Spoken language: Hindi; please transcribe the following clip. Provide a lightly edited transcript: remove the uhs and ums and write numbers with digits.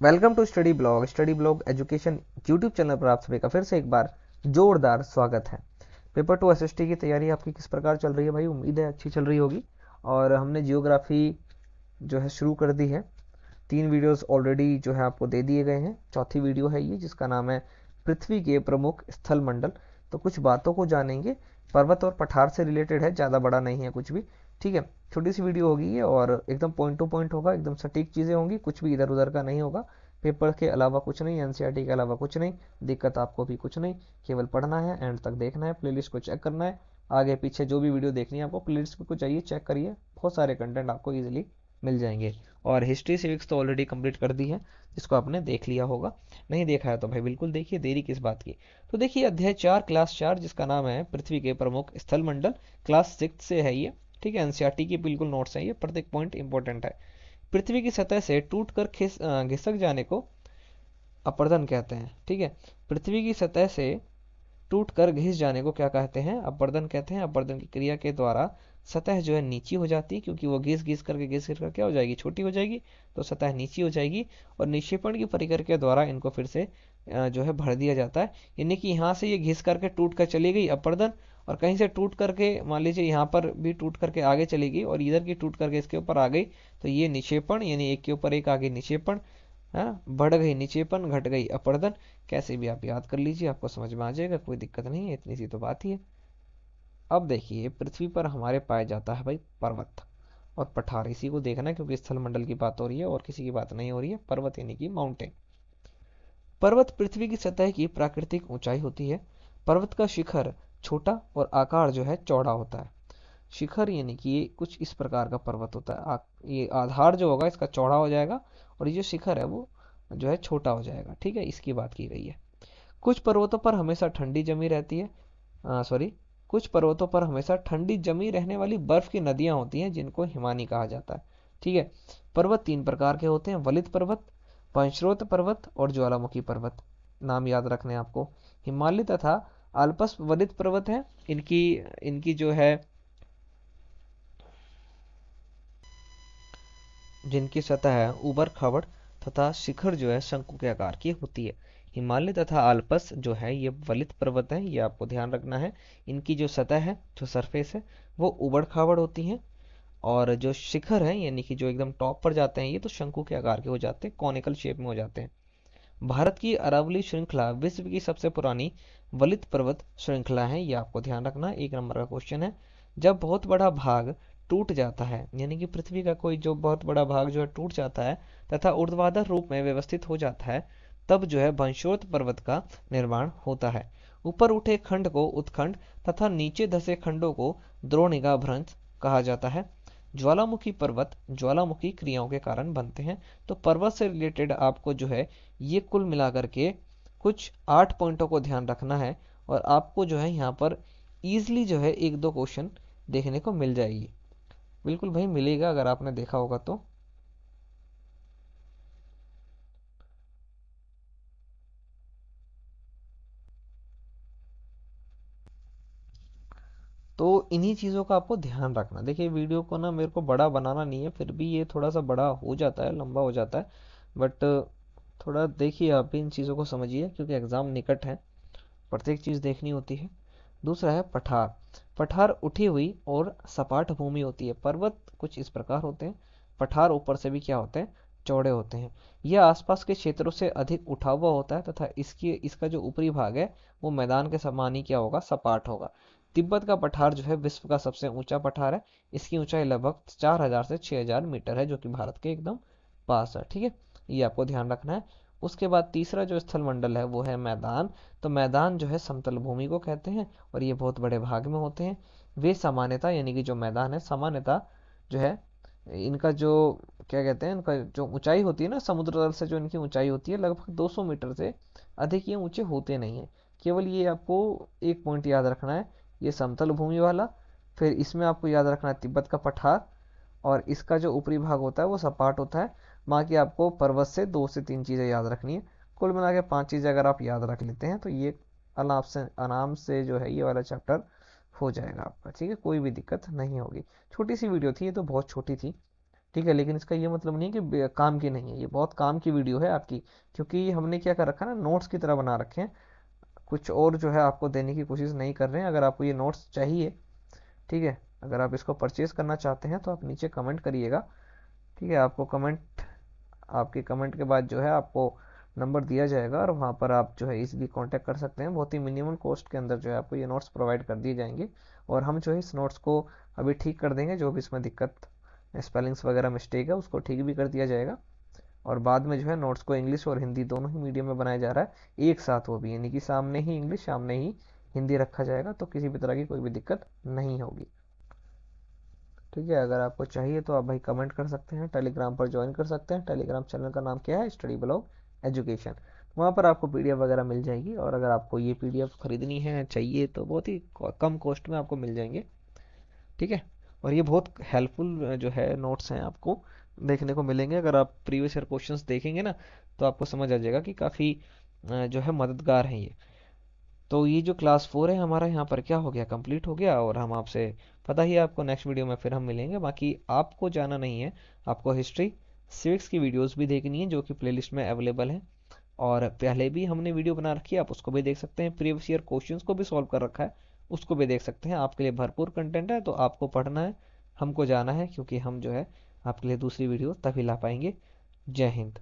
Welcome to study blog education YouTube channel पर आप सभी का फिर से एक बार जोरदार स्वागत है। पेपर टू एसएसटी की तैयारी आपकी किस प्रकार चल रही है भाई? उम्मीद है अच्छी चल रही होगी। और हमने जियोग्राफी जो है शुरू कर दी है। 3 वीडियोस ऑलरेडी जो है आपको दे दिए गए हैं। चौथी वीडियो है ये, जिसका नाम है पृथ्वी के प्रमुख स्थल मंडल। तो कुछ बातों को जानेंगे, पर्वत और पठार से रिलेटेड है, ज़्यादा बड़ा नहीं है कुछ भी। ठीक है, छोटी सी वीडियो होगी ये और एकदम पॉइंट टू पॉइंट होगा, एकदम सटीक चीज़ें होंगी, कुछ भी इधर उधर का नहीं होगा। पेपर के अलावा कुछ नहीं, एनसीईआरटी के अलावा कुछ नहीं, दिक्कत आपको भी कुछ नहीं। केवल पढ़ना है, एंड तक देखना है, प्लेलिस्ट को चेक करना है। आगे पीछे जो भी वीडियो देखनी है आपको प्लेलिस्ट को चाहिए, चेक करिए, बहुत सारे कंटेंट आपको ईजिली मिल जाएंगे। और हिस्ट्री सिविक्स तो ऑलरेडी कंप्लीट कर दी है, जिसको आपने देख लिया होगा। नहीं देखा है तो भाई बिल्कुल देखिए, देरी किस बात की। तो देखिए अध्याय 4 क्लास 4, जिसका नाम है पृथ्वी के प्रमुख स्थल मंडल, क्लास 6 से है ये। ठीक है, एनसीईआरटी की बिल्कुल नोट्स है ये, प्रत्येक पॉइंट इंपॉर्टेंट है। पृथ्वी की सतह से टूट कर घिसक जाने को अपर्दन कहते हैं। ठीक है, पृथ्वी की सतह से टूट कर घिस जाने को क्या कहते हैं? अपर्दन कहते हैं। अपर्दन की क्रिया के द्वारा सतह जो है नीची हो जाती है, क्योंकि वो घिस कर क्या हो जाएगी? छोटी हो जाएगी, तो सतह नीची हो जाएगी। और निक्षेपण की प्रक्रिया के द्वारा इनको फिर से जो है भर दिया जाता है। यानी कि यहाँ से ये घिस करके टूट कर चली गई अपर्दन, और कहीं से टूट करके मान लीजिए यहाँ पर भी टूट करके आगे चली गई, और इधर की टूट करके इसके ऊपर आ गई, तो ये निक्षेपण, यानी एक के ऊपर एक आगे निक्षेपण। हाँ, बढ़ गई निक्षेपण, घट गई अपर्दन। कैसे भी आप याद कर लीजिए, आपको समझ में आ जाएगा, कोई दिक्कत नहीं है, इतनी सी तो बात ही है। अब देखिए, पृथ्वी पर हमारे पाया जाता है भाई पर्वत और पठार। इसी को देखना है, क्योंकि स्थल मंडल की बात हो रही है और किसी की बात नहीं हो रही है। पर्वत यानी कि माउंटेन। पर्वत पृथ्वी की सतह की प्राकृतिक ऊंचाई होती है। पर्वत का शिखर छोटा और आकार जो है चौड़ा होता है। शिखर यानी कि ये कुछ इस प्रकार का पर्वत होता है। ये आधार जो होगा इसका चौड़ा हो जाएगा, और ये जो शिखर है वो जो है छोटा हो जाएगा। ठीक है, इसकी बात की गई है। कुछ पर्वतों पर हमेशा ठंडी जमी रहती है, सॉरी, कुछ पर्वतों पर हमेशा ठंडी जमी रहने वाली बर्फ की नदियां होती हैं, जिनको हिमानी कहा जाता है। ठीक है, पर्वत 3 प्रकार के होते हैं: वलित पर्वत, पंचरोत पर्वत और ज्वालामुखी पर्वत। नाम याद रखने आपको। हिमालय तथा अल्पस वलित पर्वत है। इनकी इनकी जो है, जिनकी सतह है ऊबड़ खाबड़ तथा शिखर जो है शंकु के आकार की होती है। हिमालय तथा आल्पस जो है ये वलित पर्वत है, ये आपको ध्यान रखना है। इनकी जो सतह है, जो सरफेस है, वो ऊबड़ खाबड़ होती है। और जो शिखर है, यानी कि जो एकदम टॉप पर जाते हैं, ये तो शंकु के आकार के हो जाते हैं, कॉनिकल शेप में हो जाते हैं। भारत की अरावली श्रृंखला विश्व की सबसे पुरानी वलित पर्वत श्रृंखला है, ये आपको ध्यान रखना, 1 नंबर का क्वेश्चन है। जब बहुत बड़ा भाग टूट जाता है, यानी कि पृथ्वी का कोई जो बहुत बड़ा भाग जो है टूट जाता है तथा ऊर्ध्वाधर रूप में व्यवस्थित हो जाता है, तब जो है वंशोत पर्वत का निर्माण होता है। ऊपर उठे खंड को उत्खंड तथा नीचे धसे खंडों को द्रोणिका भ्रंश कहा जाता है। ज्वालामुखी पर्वत ज्वालामुखी क्रियाओं के कारण बनते हैं। तो पर्वत से रिलेटेड आपको जो है ये कुल मिलाकर के कुछ 8 पॉइंटों को ध्यान रखना है, और आपको जो है यहाँ पर ईजिली जो है 1-2 क्वेश्चन देखने को मिल जाएगी। बिल्कुल भाई मिलेगा, अगर आपने देखा होगा तो। तो इन्हीं चीज़ों का आपको ध्यान रखना। देखिए वीडियो को ना मेरे को बड़ा बनाना नहीं है, फिर भी ये थोड़ा सा बड़ा हो जाता है, लंबा हो जाता है। बट थोड़ा देखिए, आप भी इन चीज़ों को समझिए, क्योंकि एग्ज़ाम निकट है, प्रत्येक चीज़ देखनी होती है। दूसरा है पठार। पठार उठी हुई और सपाट भूमि होती है। पर्वत कुछ इस प्रकार होते हैं, पठार ऊपर से भी क्या होते हैं? चौड़े होते हैं। यह आसपास के क्षेत्रों से अधिक उठा हुआ होता है तथा इसका जो ऊपरी भाग है वो मैदान के समान ही क्या होगा? सपाट होगा। तिब्बत का पठार जो है विश्व का सबसे ऊंचा पठार है। इसकी ऊंचाई लगभग 4000 से 6000 मीटर है, जो कि भारत के एकदम पास है। ठीक है, ये आपको ध्यान रखना है। उसके बाद तीसरा जो स्थल मंडल है वो है मैदान। तो मैदान जो है समतल भूमि को कहते हैं, और ये बहुत बड़े भाग में होते हैं। वे सामान्यता, यानी कि जो मैदान है सामान्यता जो है, इनका जो क्या कहते हैं, इनका जो ऊंचाई होती है ना, समुद्र तल से जो इनकी ऊंचाई होती है लगभग 200 मीटर से अधिक ये ऊंचे होते नहीं हैं। केवल ये आपको एक पॉइंट याद रखना है, ये समतल भूमि वाला। फिर इसमें आपको याद रखना है तिब्बत का पठार, और इसका जो ऊपरी भाग होता है वो सपाट होता है। बाकी आपको पर्वत से 2 से 3 चीज़ें याद रखनी है। कुल मिला के 5 चीज़ें अगर आप याद रख लेते हैं, तो ये आराम से जो है ये वाला चैप्टर हो जाएगा आपका। ठीक है, कोई भी दिक्कत नहीं होगी। छोटी सी वीडियो थी ये, तो बहुत छोटी थी, ठीक है, लेकिन इसका ये मतलब नहीं है कि काम की नहीं है, ये बहुत काम की वीडियो है आपकी, क्योंकि हमने क्या कर रखा है ना, नोट्स की तरह बना रखे हैं, कुछ और जो है आपको देने की कोशिश नहीं कर रहे हैं। अगर आपको ये नोट्स चाहिए, ठीक है, अगर आप इसको परचेज करना चाहते हैं तो आप नीचे कमेंट करिएगा, ठीक है, आपको कमेंट, आपके कमेंट के बाद जो है आपको नंबर दिया जाएगा और वहाँ पर आप जो है इजीली कांटेक्ट कर सकते हैं। बहुत ही मिनिमम कॉस्ट के अंदर जो है आपको ये नोट्स प्रोवाइड कर दिए जाएंगे, और हम जो है इस नोट्स को अभी ठीक कर देंगे, जो भी इसमें दिक्कत, स्पेलिंग्स वगैरह मिस्टेक है उसको ठीक भी कर दिया जाएगा। और बाद में जो है नोट्स को इंग्लिश और हिंदी दोनों ही मीडियम में बनाया जा रहा है एक साथ, वो भी यानी कि सामने ही इंग्लिश सामने ही हिंदी रखा जाएगा, तो किसी भी तरह की कोई भी दिक्कत नहीं होगी। ठीक है, अगर आपको चाहिए तो आप भाई कमेंट कर सकते हैं, टेलीग्राम पर ज्वाइन कर सकते हैं। टेलीग्राम चैनल का नाम क्या है, स्टडी ब्लॉग एजुकेशन। वहाँ पर आपको पीडीएफ वगैरह मिल जाएगी, और अगर आपको ये पीडीएफ खरीदनी है, चाहिए, तो बहुत ही कम कॉस्ट में आपको मिल जाएंगे। ठीक है, और ये बहुत हेल्पफुल जो है नोट्स हैं, आपको देखने को मिलेंगे। अगर आप प्रीवियस ईयर क्वेश्चंस देखेंगे ना, तो आपको समझ आ जाएगा कि काफ़ी जो है मददगार हैं ये। तो ये जो क्लास 4 है हमारा यहाँ पर क्या हो गया, कंप्लीट हो गया, और हम आपसे, पता ही है आपको, नेक्स्ट वीडियो में फिर हम मिलेंगे। बाकी आपको जाना नहीं है, आपको हिस्ट्री सिविक्स की वीडियोस भी देखनी है, जो कि प्लेलिस्ट में अवेलेबल है, और पहले भी हमने वीडियो बना रखी है, आप उसको भी देख सकते हैं। प्रीवियस ईयर क्वेश्चंस को भी सॉल्व कर रखा है, उसको भी देख सकते हैं। आपके लिए भरपूर कंटेंट है, तो आपको पढ़ना है, हमको जाना है, क्योंकि हम जो है आपके लिए दूसरी वीडियो तभी ला पाएंगे। जय हिंद।